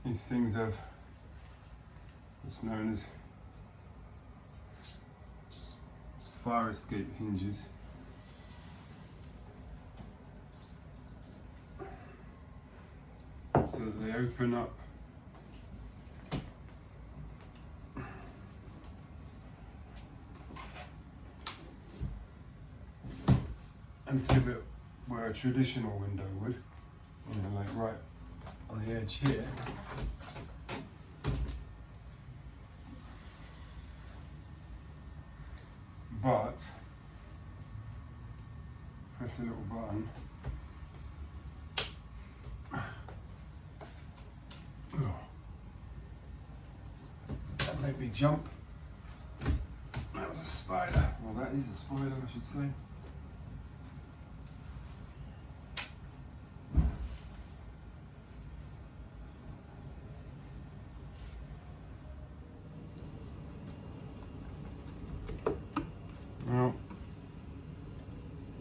These things have what's known as fire escape hinges. So that they open up and pivot where a traditional window would, you know, like right on the edge here. But press a little button. That made me jump. That was a spider. Well, that is a spider, I should say. Well,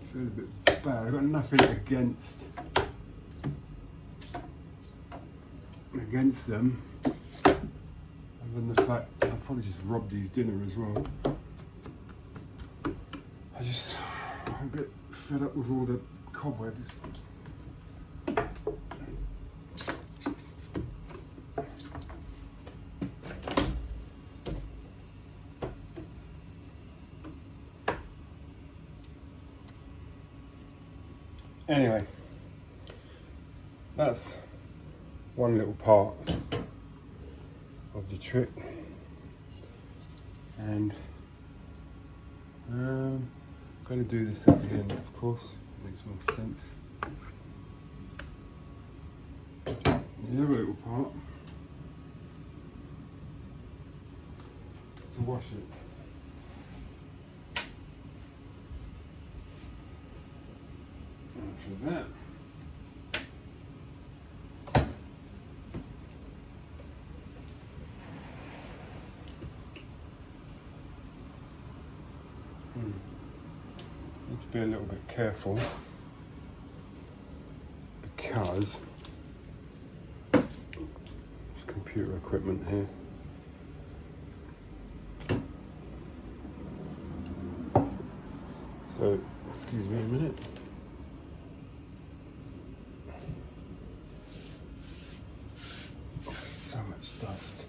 I feel a bit bad. I've got nothing against them, other than the fact I'll probably just rob these dinner as well. I'm a bit fed up with all the cobwebs. Anyway, that's one little part of the trick, and I'm going to do this at the end, of course. Makes more sense. The other little part is to wash it. After that, need to be a little bit careful because there's computer equipment here. So, excuse me a minute. So much dust.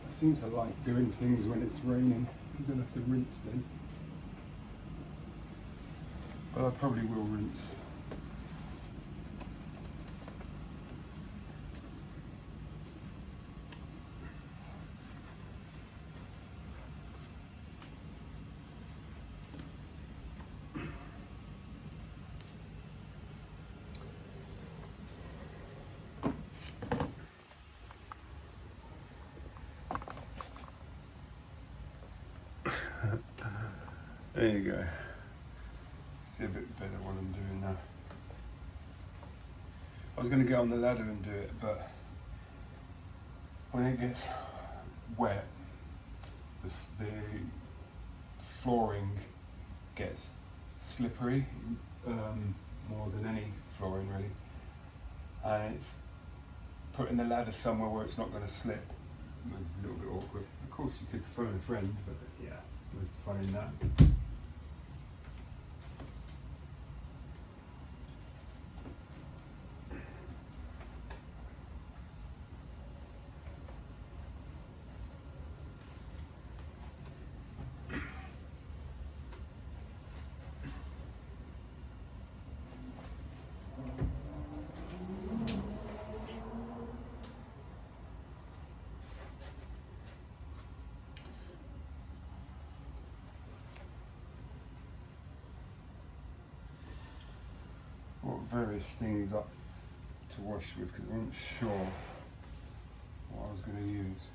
I seem to like doing things when it's raining. You don't have to rinse then. But I probably will rinse. There you go. See a bit better what I'm doing now. I was going to get on the ladder and do it, but when it gets wet, the flooring gets slippery, more than any flooring really. And it's putting the ladder somewhere where it's not going to slip. It's a little bit awkward. Of course you could phone a friend, but yeah, there's fun in that. various things up to wash with because I wasn't sure what I was going to use.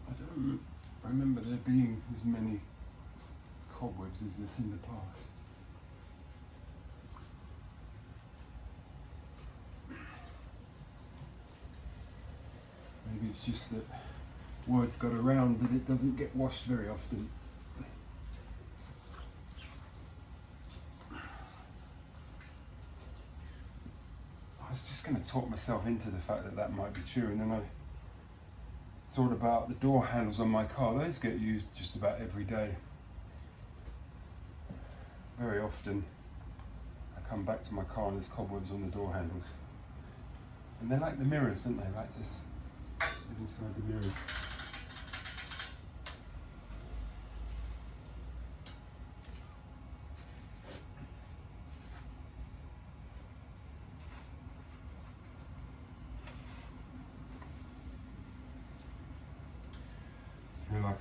I don't remember there being as many cobwebs as this in the past. Maybe it's just that word's got around that it doesn't get washed very often. I was just going to talk myself into the fact that that might be true, and then I thought about the door handles on my car. Those get used just about every day. Very often I come back to my car and there's cobwebs on the door handles. And they're like the mirrors, aren't they? Like this, inside the mirrors. I feel like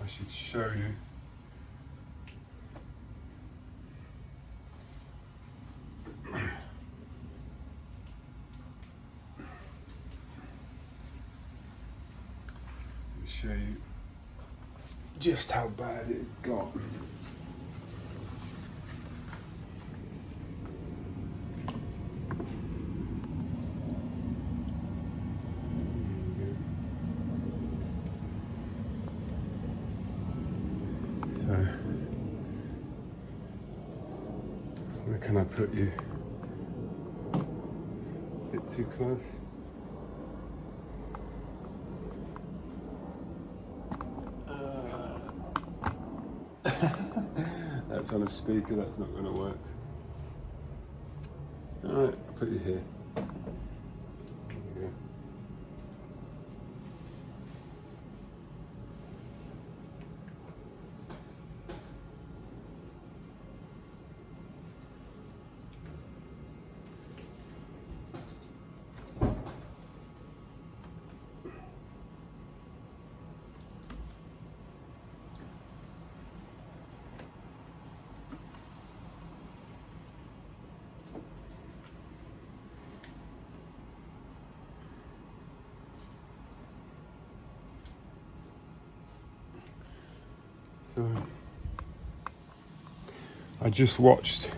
I should show you. Show you just how bad it got. So, where can I put you? A bit too close? That's on a speaker, that's not going to work. Alright, I'll put you here. There you go. So, I just watched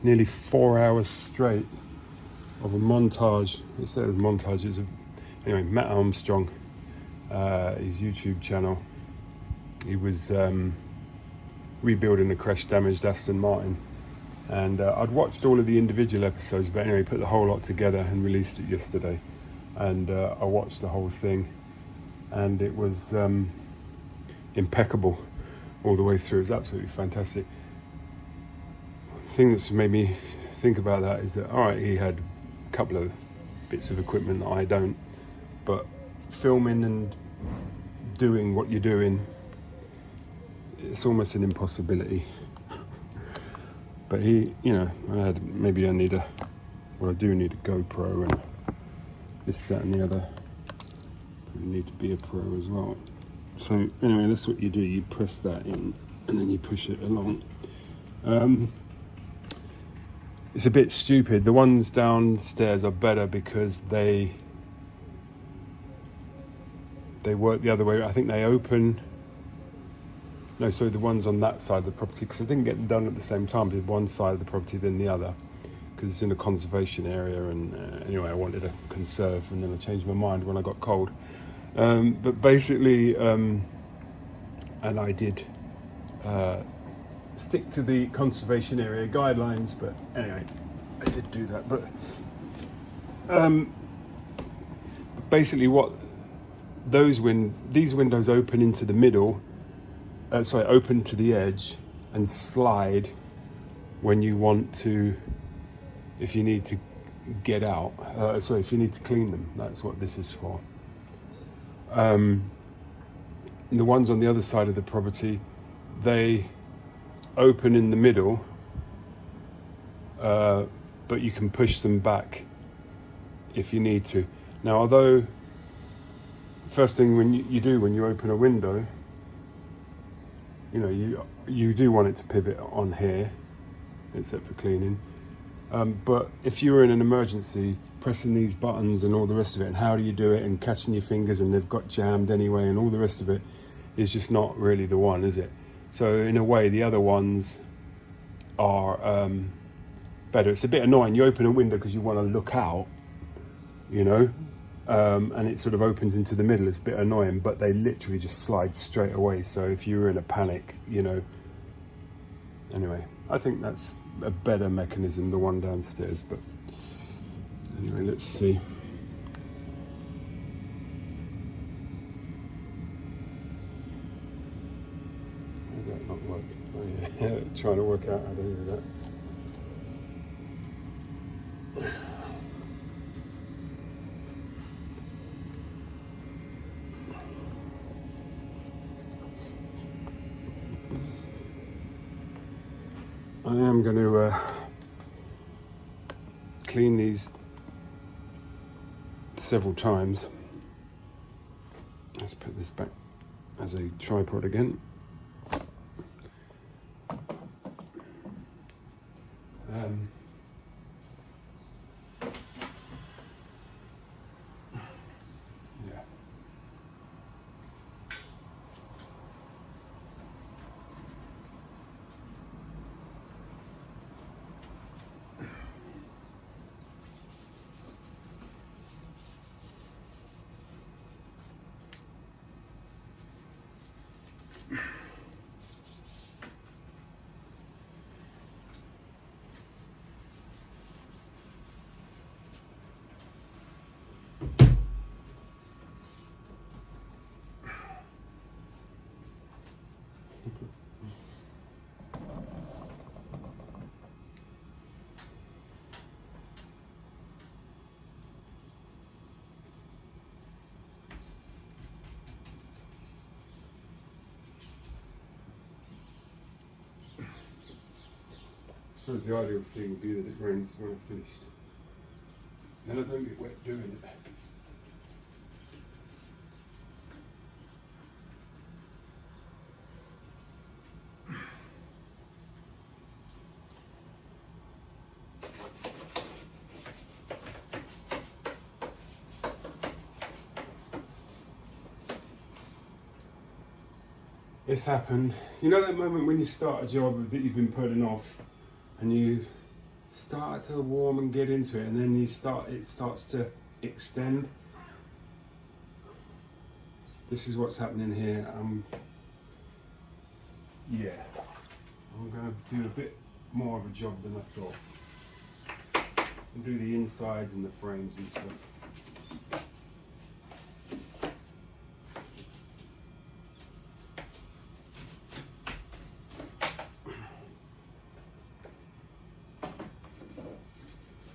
nearly 4 hours straight of a montage. It says montage. Anyway, Matt Armstrong, his YouTube channel. He was rebuilding the crash-damaged Aston Martin, and I'd watched all of the individual episodes, but anyway, he put the whole lot together and released it yesterday. And I watched the whole thing, and it was impeccable all the way through. It was absolutely fantastic. The thing that's made me think about that is that, all right, he had a couple of bits of equipment that I don't, but filming and doing what you're doing, it's almost an impossibility. But he, you know, I do need a GoPro and this, that and the other. You need to be a pro as well. So anyway, that's what you do. You press that in and then you push it along. It's a bit stupid. The ones downstairs are better because they work the other way. I think they open. No, sorry, the ones on that side of the property, because I didn't get them done at the same time. I did one side of the property, then the other, because it's in a conservation area. And anyway, I wanted to conserve, and then I changed my mind when I got cold. But basically, and I did stick to the conservation area guidelines, but anyway, I did do that. But basically what these windows open into the middle, open to the edge and slide when you want to, if you need to get out, if you need to clean them. That's what this is for. The ones on the other side of the property, they open in the middle, but you can push them back if you need to. Now, although first thing when you do when you open a window, you you do want it to pivot on here, except for cleaning. But if you were in an emergency, pressing these buttons and all the rest of it, and how do you do it, and catching your fingers and they've got jammed anyway, and all the rest of it is just not really the one, is it? So in a way, the other ones are better. It's a bit annoying. You open a window because you want to look out, you know, and it sort of opens into the middle. It's a bit annoying, but they literally just slide straight away. So if you were in a panic, you know. Anyway, I think that's a better mechanism, the one downstairs. But anyway, let's see. How did that not work? Oh yeah, trying to work out how to do that. I am going to clean these several times. Let's put this back as a tripod again. Yeah. I suppose the ideal thing would be that it rains when I've finished. Then I don't get wet doing it. It's happened. You know that moment when you start a job that you've been putting off and you start to warm and get into it, and then it starts to extend? This is what's happening here. Yeah, I'm going to do a bit more of a job than I thought. I'll do the insides and the frames and stuff.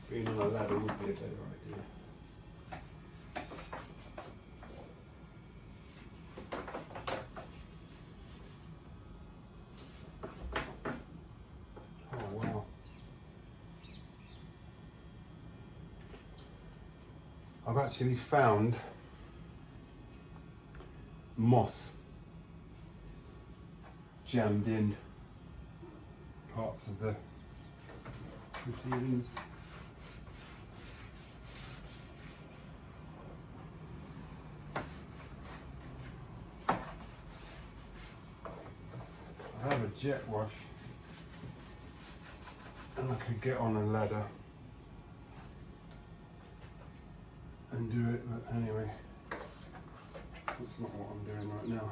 Being on a ladder would be a better idea. Oh wow. I've actually found moss jammed in parts of the ceilings. I have a jet wash and I could get on a ladder and do it, but anyway, that's not what I'm doing right now.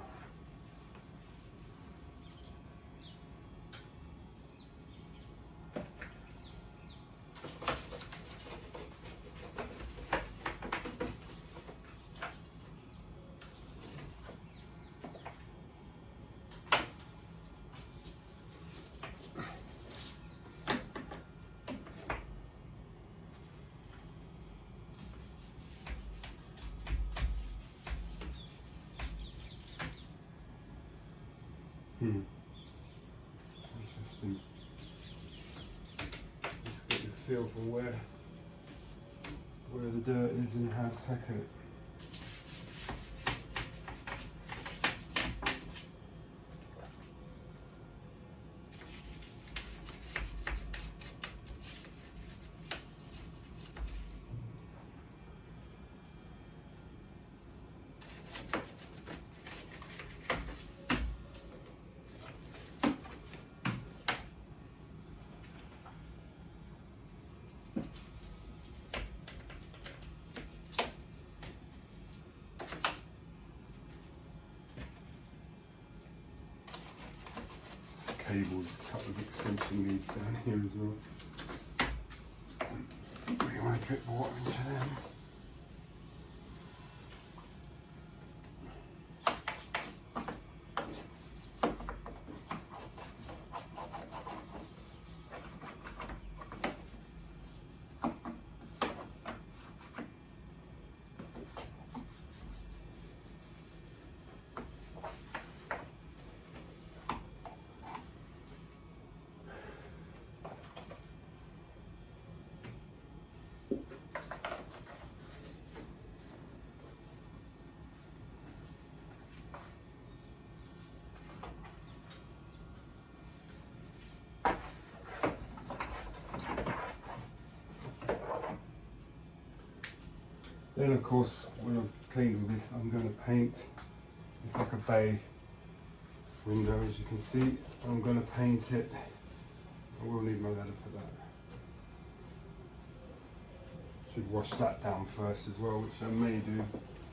Interesting. Just get a feel for where the dirt is and how to tackle it. cables, a couple of extension leads down here as well. We want to drip water into them. Then of course, when I've cleaned all this, I'm going to paint. It's like a bay window, as you can see. I'm going to paint it. I will need my ladder for that. Should wash that down first as well, which I may do,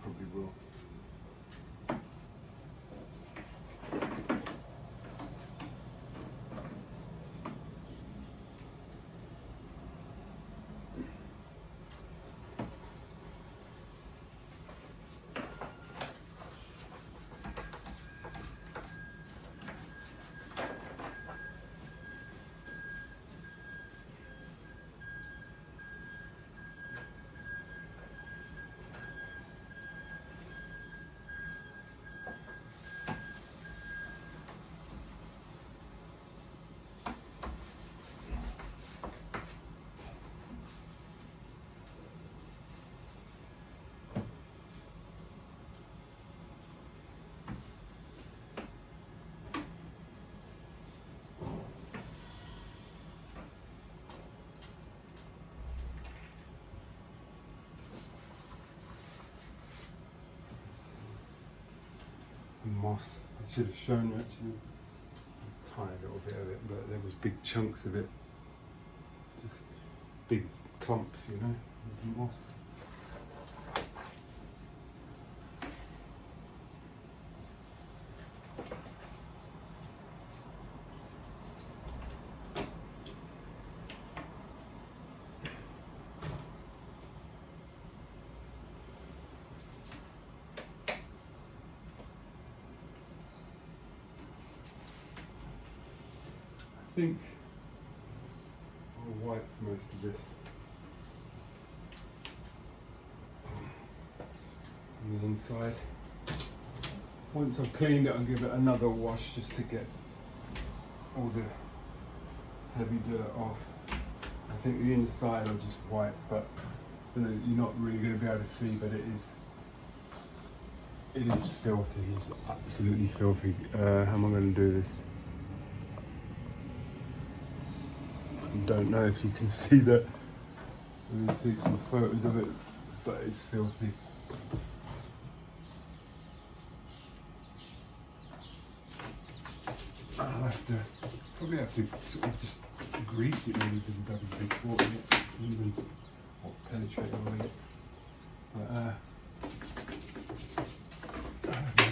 probably will. Moss. I should have shown you actually. There's a tiny little bit of it, but there was big chunks of it. Just big clumps, you know, of moss. I think I'll wipe most of this on the inside. Once I've cleaned it, I'll give it another wash just to get all the heavy dirt off. I think the inside I'll just wipe, but you're not really going to be able to see, but it is filthy. It's absolutely filthy. How am I going to do this? Don't know if you can see that. I'm going to take some photos of it, but it's filthy. Probably have to sort of just grease it maybe with a double big water, even or penetrate all it. But I don't know.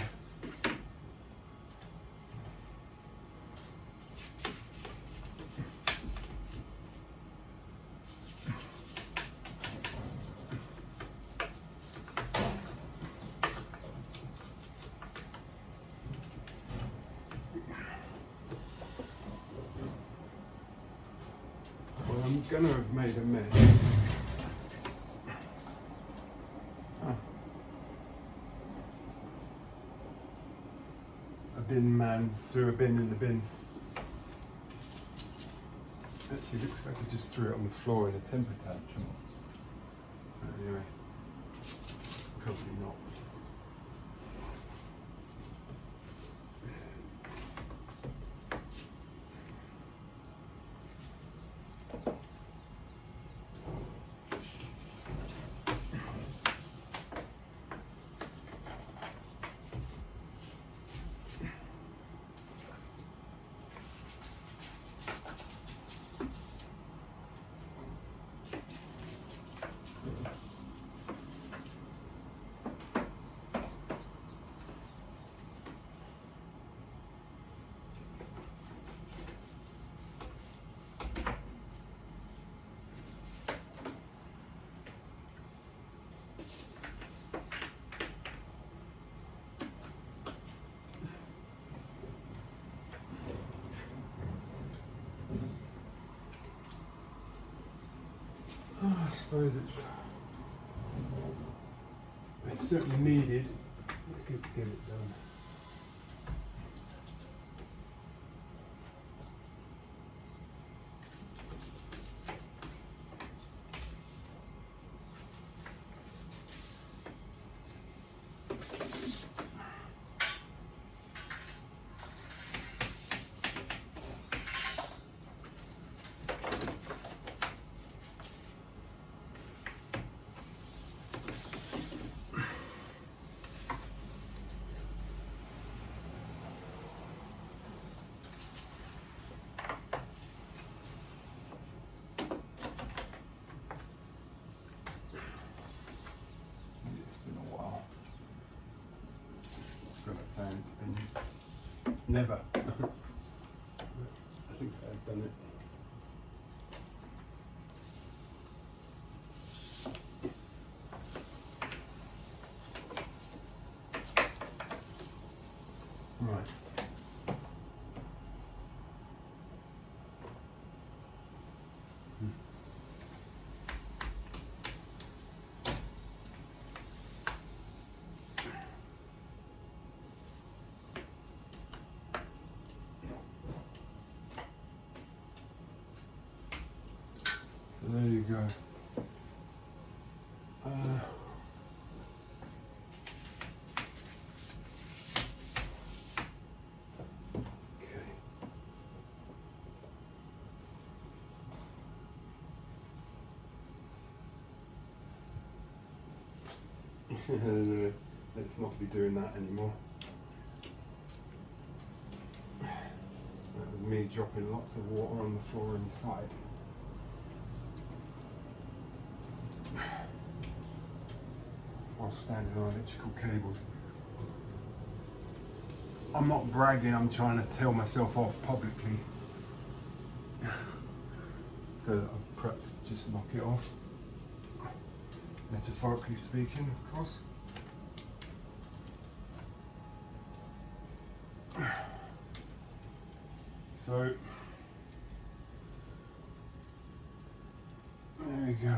I'm gonna have made a mess. A bin man threw a bin in the bin. Actually, looks like I just threw it on the floor in a temper tantrum. But anyway, probably not. I suppose it's certainly needed. It's good to get it done. Saying it's been never. I think I've done it. Right. There you go. Okay. Let's not be doing that anymore. That was me dropping lots of water on the floor inside. While standing on electrical cables. I'm not bragging, I'm trying to tell myself off publicly. So that I'll perhaps just knock it off. Metaphorically speaking, of course. So, there we go.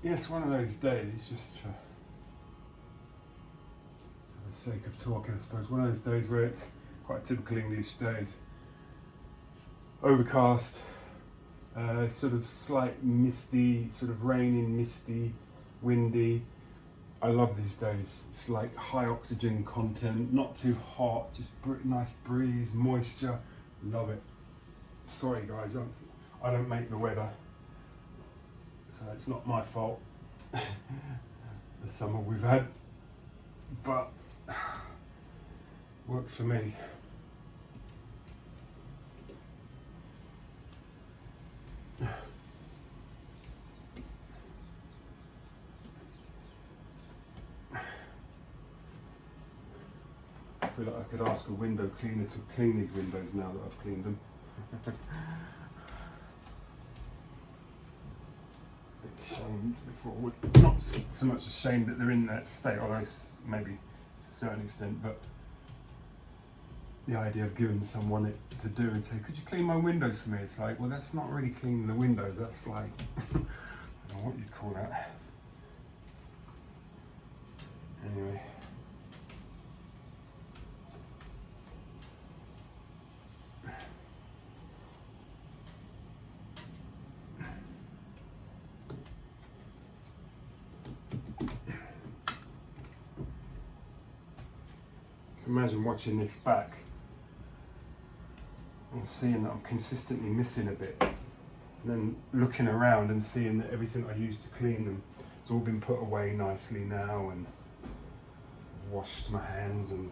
Yes, one of those days, just for the sake of talking, I suppose, one of those days where it's quite typical English days. Overcast, sort of slight misty, sort of raining, misty, windy. I love these days. It's like high oxygen content, not too hot, just nice breeze, moisture. Love it. Sorry guys, I don't make the weather. So it's not my fault, the summer we've had, but works for me. I feel like I could ask a window cleaner to clean these windows now that I've cleaned them. Ashamed before, not so much ashamed that they're in that state, although maybe to a certain extent, but the idea of giving someone it to do and say, could you clean my windows for me? It's like, well, that's not really cleaning the windows, that's like, I don't know what you'd call that. Anyway. Imagine watching this back and seeing that I'm consistently missing a bit, and then looking around and seeing that everything I used to clean them has all been put away nicely now, and washed my hands, and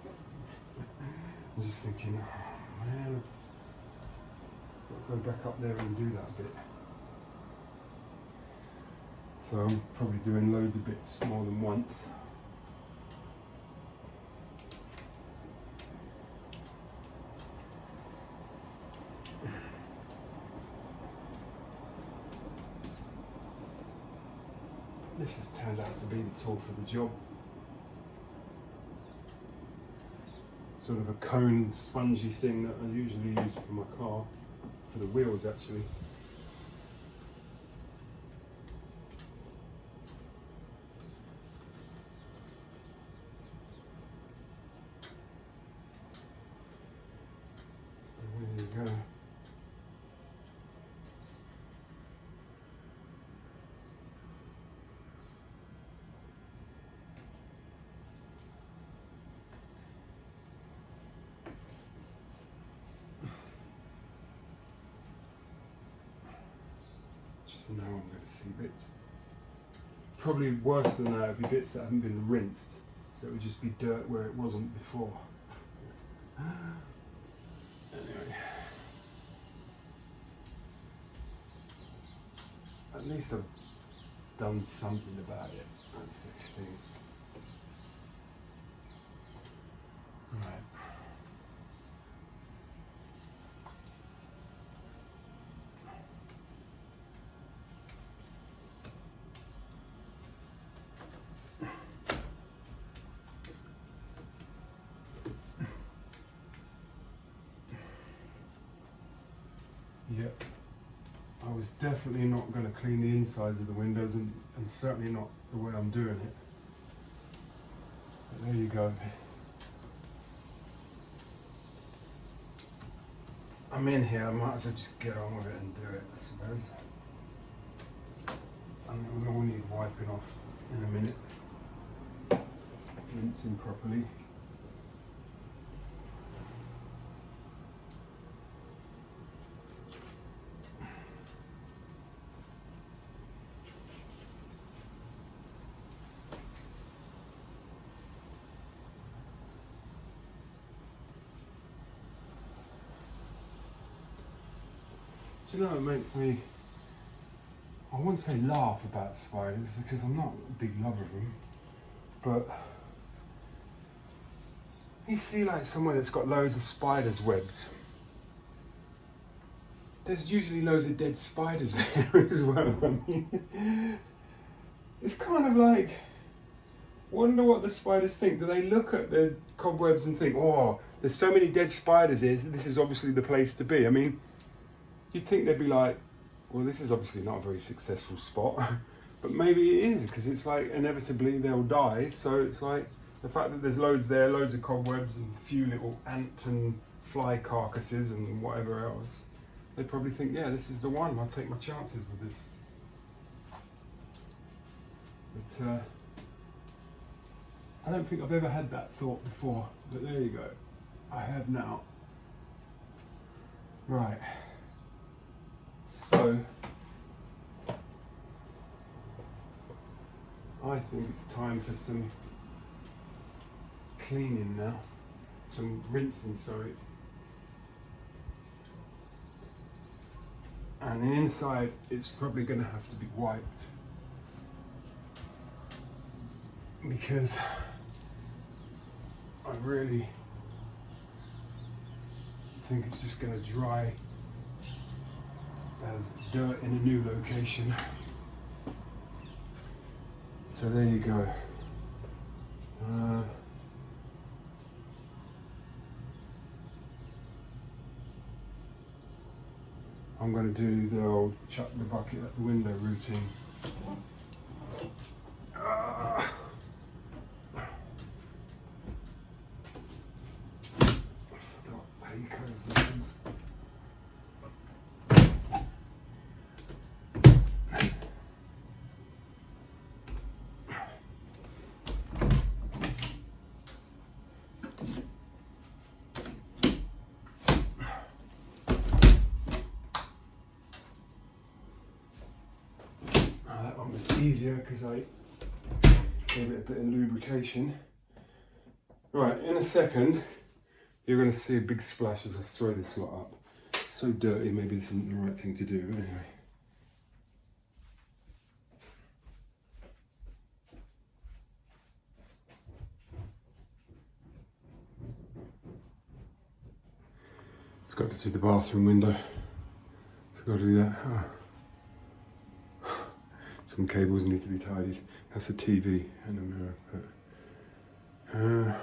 I'm just thinking, oh man, I've got to go back up there and do that bit. So I'm probably doing loads of bits more than once. This has turned out to be the tool for the job. Sort of a cone spongy thing that I usually use for my car, for the wheels actually. There you go. So now I'm going to see bits. Probably worse than that would be bits that haven't been rinsed, so it would just be dirt where it wasn't before. Anyway, at least I've done something about it. That's the thing. Right. Yep. I was definitely not going to clean the insides of the windows, and certainly not the way I'm doing it. But there you go. I'm in here, I might as well just get on with it and do it, I suppose. And we'll need wiping off in a minute. Rinsing properly. Do you know, it makes me, I wouldn't say laugh about spiders because I'm not a big lover of them, but you see like somewhere that's got loads of spiders' webs, there's usually loads of dead spiders there as well. I mean, it's kind of like, wonder what the spiders think. Do they look at the cobwebs and think, oh, there's so many dead spiders here, so this is obviously the place to be? I mean, you'd think they'd be like, well, this is obviously not a very successful spot, but maybe it is, because it's like inevitably they'll die. So it's like the fact that there's loads there, loads of cobwebs and a few little ant and fly carcasses and whatever else, they probably think, yeah, this is the one, I'll take my chances with this. But I don't think I've ever had that thought before, but there you go. I have now. Right. So, I think it's time for some cleaning now, some rinsing, sorry. And the inside, it's probably going to have to be wiped, because I really think it's just going to dry as dirt in a new location. So there you go. I'm going to do the old chuck the bucket at the window routine. I forgot how you close the things. That one was easier because I gave it a bit of lubrication. Right, in a second, you're going to see a big splash as I throw this lot up. It's so dirty, maybe this isn't the right thing to do, but anyway. Forgot to do the bathroom window. Forgot to do that. Oh. some cables need to be tidied. That's a TV and a mirror.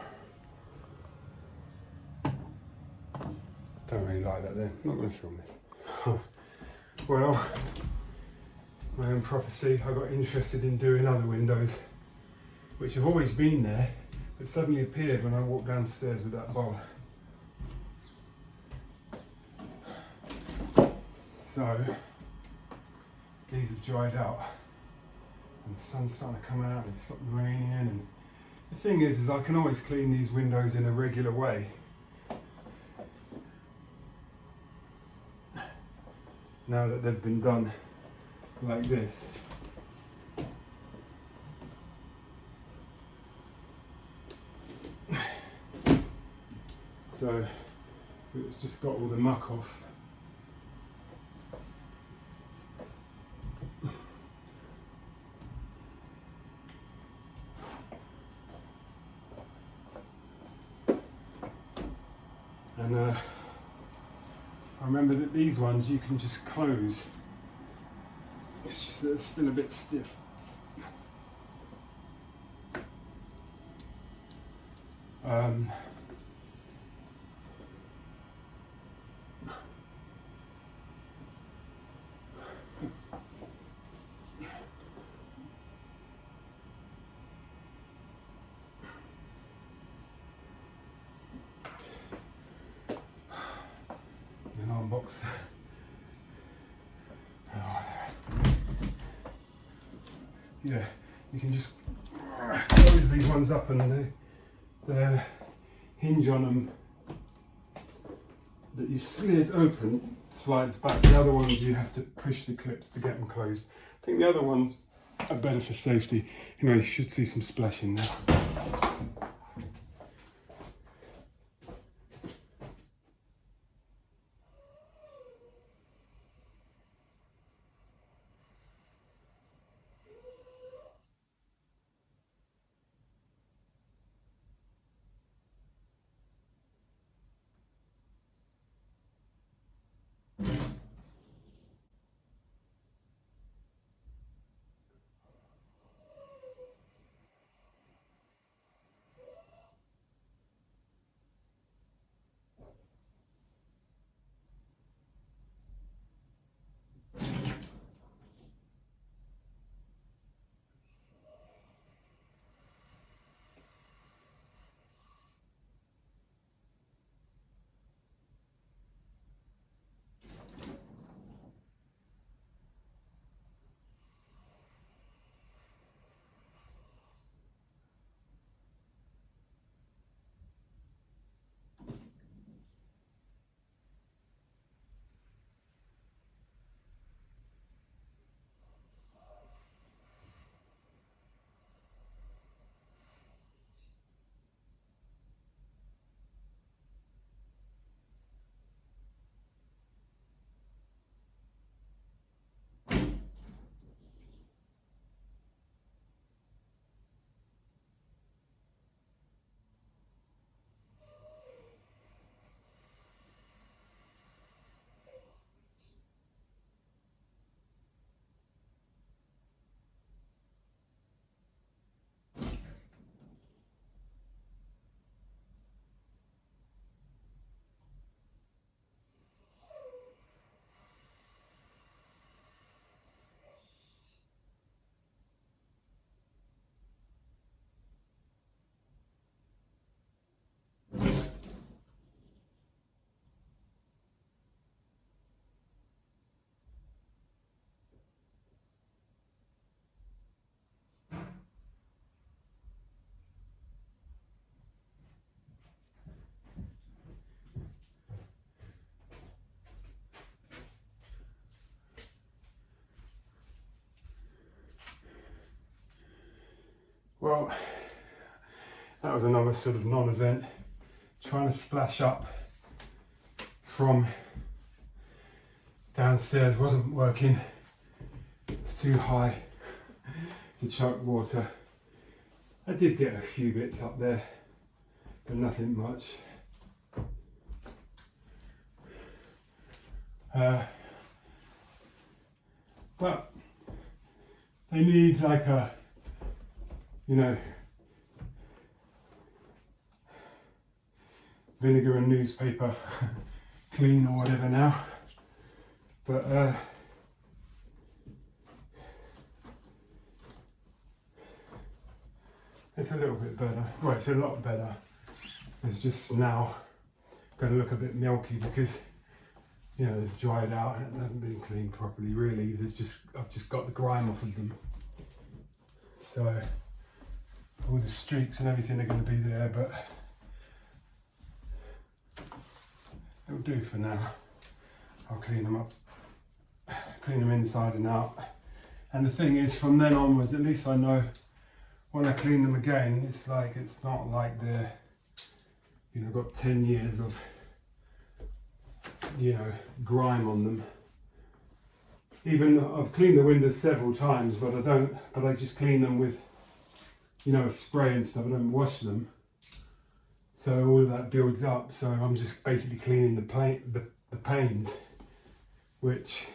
Don't really like that then. I'm not going to film this. Well, my own prophecy, I got interested in doing other windows, which have always been there, but suddenly appeared when I walked downstairs with that bowl. So, these have dried out, and the sun's starting to come out, and it's stopped raining, and the thing is I can always clean these windows in a regular way. Now that they've been done like this. So it's just got all the muck off. And I remember that these ones you can just close. It's just that it's still a bit stiff. An arm box. Yeah, you can just close these ones up, and the hinge on them that you slid open slides back. The other ones you have to push the clips to get them closed. I think the other ones are better for safety. Anyway, you should see some splashing now. Well, that was another sort of non-event. Trying to splash up from downstairs wasn't working. It's too high to chuck water. I did get a few bits up there, but nothing much. But they need like a, you know, vinegar and newspaper clean or whatever now. But it's a little bit better. Well, it's a lot better. It's just now going to look a bit milky because, you know, they've dried out and it hasn't been cleaned properly really. I've just got the grime off of them. So all the streaks and everything are going to be there, but it'll do for now. I'll clean them up, clean them inside and out. And the thing is, from then onwards, at least I know when I clean them again, it's not like they're, you know, got 10 years of, you know, grime on them. Even I've cleaned the windows several times, but I just clean them with, you know, a spray and stuff. I don't wash them. So all of that builds up. So I'm just basically cleaning the panes, which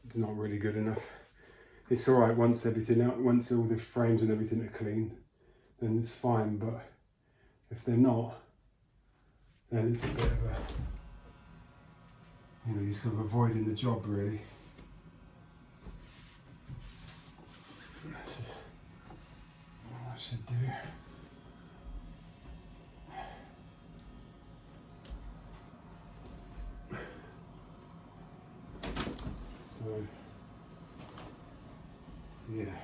is not really good enough. It's all right once once all the frames and everything are clean, then it's fine. But if they're not, then it's a bit of a, you know, you're sort of avoiding the job really. This is what I should do. So, yeah.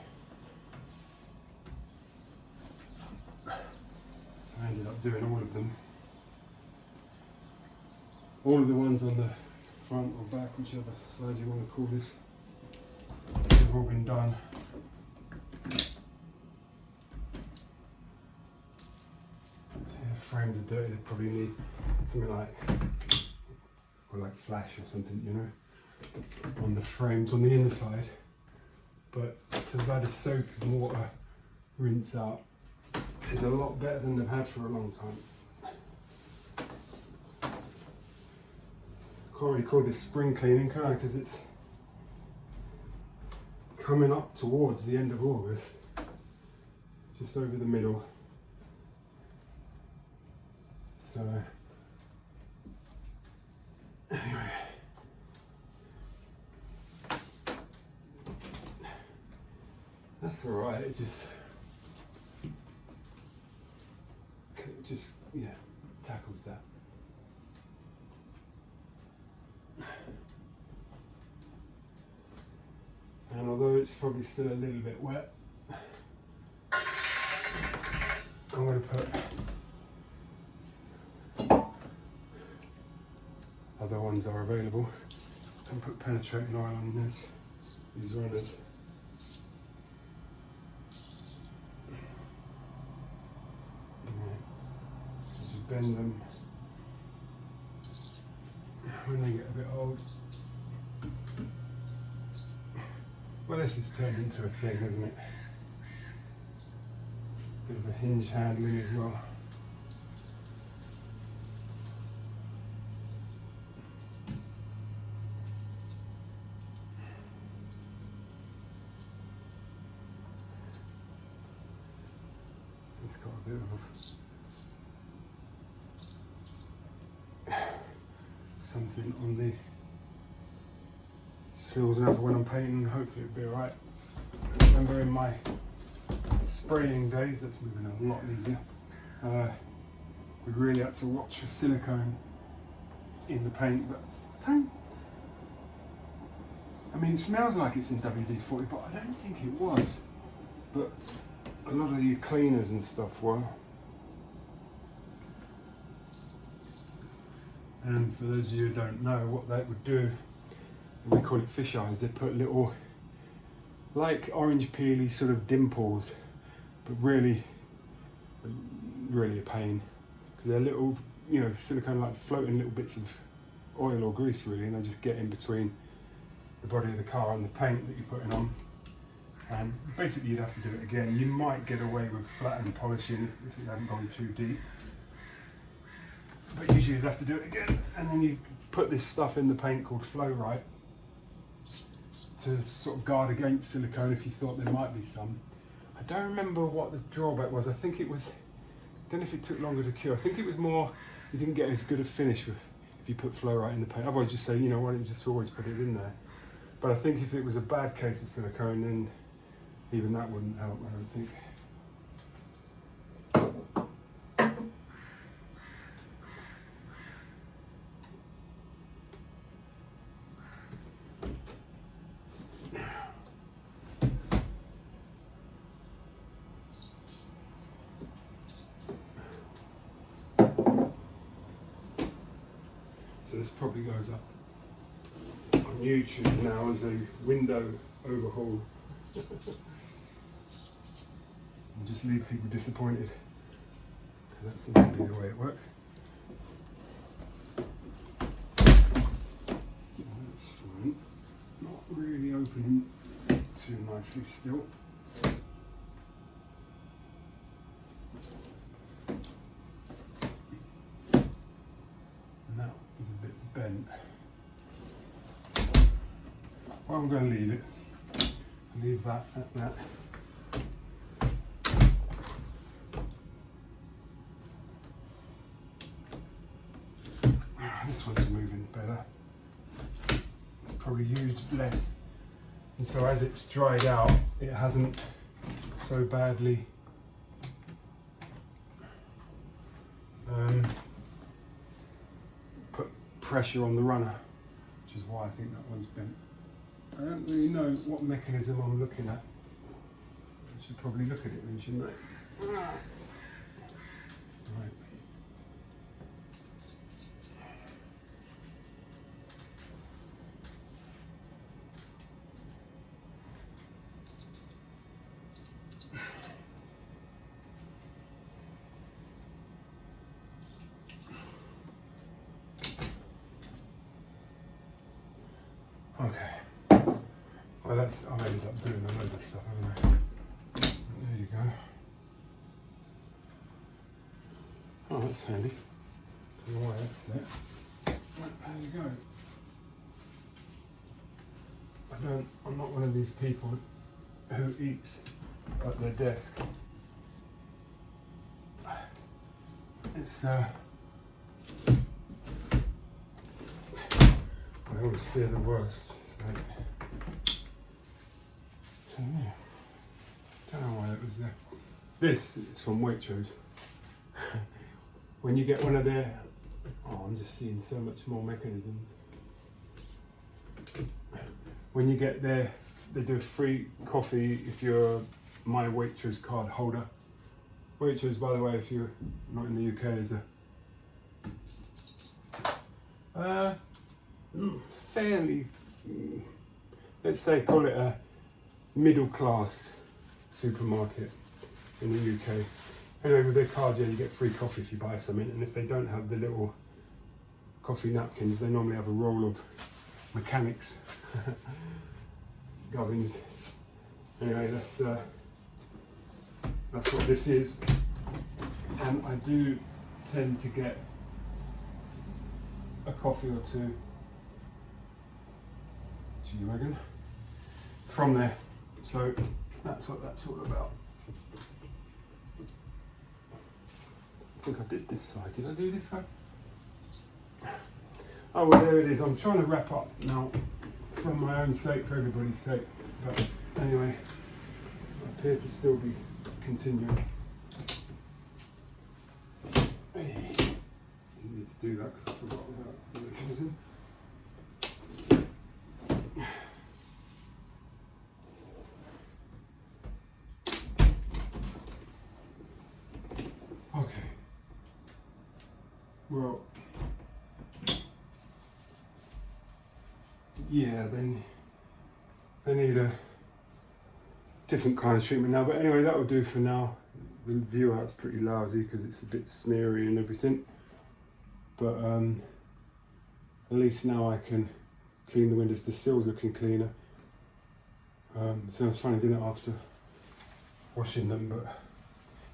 So I ended up doing all of them. All of the ones on the front or back, whichever side you want to call this, they've all been done. See, the frames are dirty, they probably need something like flash or something, you know, on the frames on the inside. But to have had a soap and water rinse out is a lot better than they've had for a long time. Can't really call this spring cleaning, can I? Because it's coming up towards the end of August, just over the middle. So anyway, that's all right. It just yeah, tackles that. And although it's probably still a little bit wet, I'm going to put other ones are available. And put penetrating oil on these runners. Just bend them when they get a bit old. Well, this has turned into a thing, hasn't it? Bit of a hinge handling as well. It's got a bit of something on the seals now for when I'm painting. Hopefully it'll be alright. Remember in my spraying days, that's moving a lot easier, we really had to watch for silicone in the paint, but I mean, it smells like it's in WD-40, but I don't think it was. But a lot of your cleaners and stuff were. And for those of you who don't know what that would do, we call it fish eyes. They put little, like orange peely sort of dimples, but really a pain, because they're little, you know, silicone like floating little bits of oil or grease really, and they just get in between the body of the car and the paint that you're putting on. And basically you'd have to do it again. You might get away with flattened polishing if it hadn't gone too deep, but usually you'd have to do it again. And then you put this stuff in the paint called Flow Right, to sort of guard against silicone if you thought there might be some. I don't remember what the drawback was. I think it was, I don't know if it took longer to cure. I think it was more, you didn't get as good a finish with, if you put fluorite in the paint. Otherwise just say, you know, why don't you just always put it in there? But I think if it was a bad case of silicone, then even that wouldn't help, I don't think. So this probably goes up on YouTube now as a window overhaul. And just leave people disappointed. That seems to be the way it works. That's fine. Not really opening too nicely still. Bent. Well, I'm going to leave it. I'll leave that at that. This one's moving better. It's probably used less, and so as it's dried out, it hasn't so badly put pressure on the runner, which is why I think that one's bent. I don't really know what mechanism I'm looking at. I should probably look at it then, shouldn't I? Right. Okay. Well, that's, I've ended up doing a load of stuff, haven't I? There you go. Oh, that's handy. Don't know why that's there. Right, there you go. I'm not one of these people who eats at their desk. It's I always fear the worst. So yeah. Don't know why that was there. This is from Waitrose. When you get one of their, oh, I'm just seeing so much more mechanisms. When you get their, they do a free coffee if you're my Waitrose card holder. Waitrose, by the way, if you're not in the UK, is a fairly, let's say, call it a middle class supermarket in the UK. Anyway, with their card, yeah, you get free coffee if you buy something, and if they don't have the little coffee napkins, they normally have a roll of mechanics gubbins. Anyway, that's what this is, and I do tend to get a coffee or two, G-Wagon, from there. So that's what that's all about. I think I did this side. Did I do this side? Oh, well, there it is. I'm trying to wrap up now for my own sake, for everybody's sake. But anyway, I appear to still be continuing. Hey, didn't need to do that because I forgot about the mechanism. Okay. Well, yeah, they need a different kind of treatment now. But anyway, that will do for now. The view out's pretty lousy because it's a bit smeary and everything. But at least now I can clean the windows. The sill's looking cleaner. Sounds funny, didn't it, after washing them? But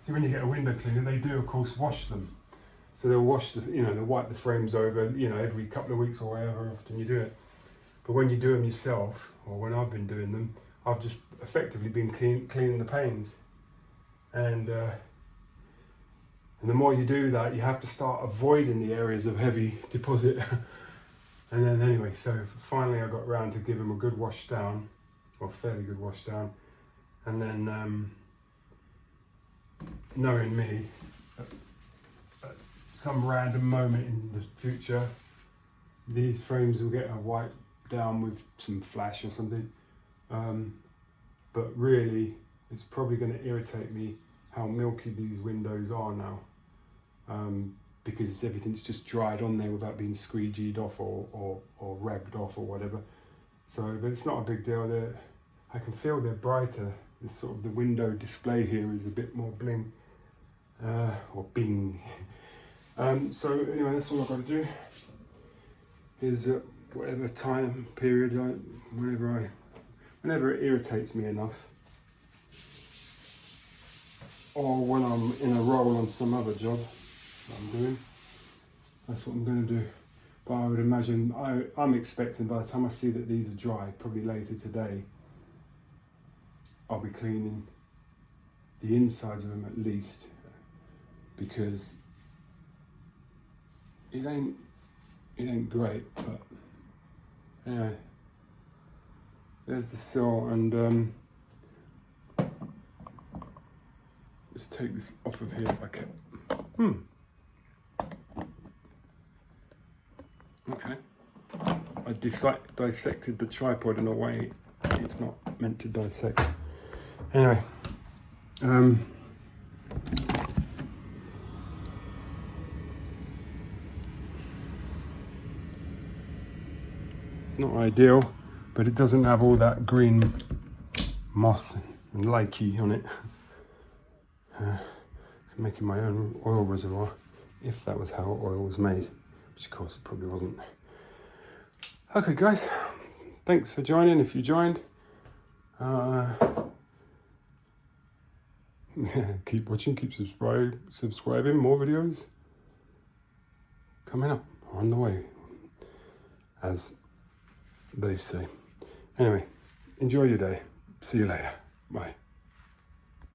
see, when you get a window cleaner, they do, of course, wash them. So they'll wash the, they'll wipe the frames over, every couple of weeks or however often you do it. But when you do them yourself, or when I've been doing them, I've just effectively been cleaning the panes. And the more you do that, you have to start avoiding the areas of heavy deposit. And then anyway, so finally I got round to give them a good wash down, or fairly good wash down. And then knowing me, at some random moment in the future, these frames will get a wipe down with some flash or something. But really, it's probably going to irritate me how milky these windows are now, because everything's just dried on there without being squeegeed off or ragged off or whatever. So, but it's not a big deal. I can feel they're brighter. This sort of the window display here is a bit more bling, or bing. So anyway, that's all I've got to do. Is whatever time period, whenever it irritates me enough, or when I'm in a role on some other job that I'm doing, that's what I'm going to do. But I would imagine, I'm expecting by the time I see that these are dry, probably later today, I'll be cleaning the insides of them at least, because it ain't great. But anyway, there's the sill, and let's take this off of here if I can. Okay, I dissected the tripod in a way it's not meant to dissect. Anyway, not ideal, but it doesn't have all that green moss and lichen on it. Making my own oil reservoir, if that was how oil was made, which of course it probably wasn't. Okay guys, thanks for joining if you joined. Keep watching, keep subscribing, more videos coming up, on the way, as they say. Anyway, enjoy your day. See you later. Bye.